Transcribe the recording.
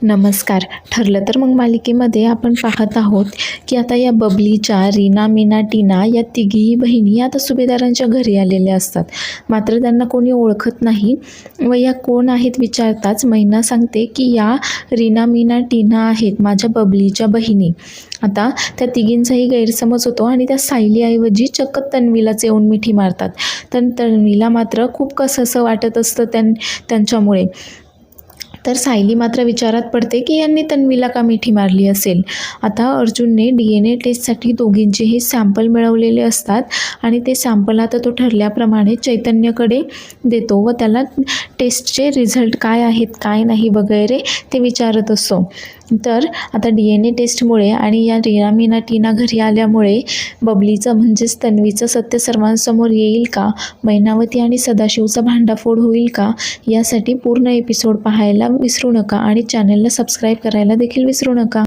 नमस्कार. ठरलं तर मग मालिकेमध्ये आपण पाहत आहोत की आता या बबलीच्या रीना, मीना, टीना या तिघीही बहिणी आता सुभेदारांच्या घरी आलेल्या असतात. मात्र त्यांना कोणी ओळखत नाही व या कोण आहेत विचारताच मैना सांगते की या रीना, मीना, टीना आहेत माझ्या बबलीच्या बहिणी. आता त्या तिघींचाही गैरसमज होतो आणि त्या सायलीऐवजी चक्क तन्वीलाच येऊन मिठी मारतात. तर तन्वीला मात्र खूप कसंसं वाटत असतं त्यांच्यामुळे. तर सायली मात्र विचारात पडते की यांनी तन्वीला का मिठी मारली असेल. आता अर्जुनने DNA टेस्टसाठी दोघींचेही सॅम्पल मिळवलेले असतात आणि ते सॅम्पल आता तो ठरल्याप्रमाणे चैतन्यकडे देतो व त्याला टेस्टचे रिझल्ट काय आहेत काय नाही वगैरे ते विचारत असतो. तर आता DNA टेस्टमुळे आणि या रीना, मीना, टीना घरी आल्यामुळे बबलीचं म्हणजेच तन्वीचं सत्य सर्वांसमोर येईल का, मैनावती आणि सदाशिवचा भांडाफोड होईल का, यासाठी पूर्ण एपिसोड पाहायला विसरू नका आणि चॅनलला सबस्क्राईब करायला देखील विसरू नका.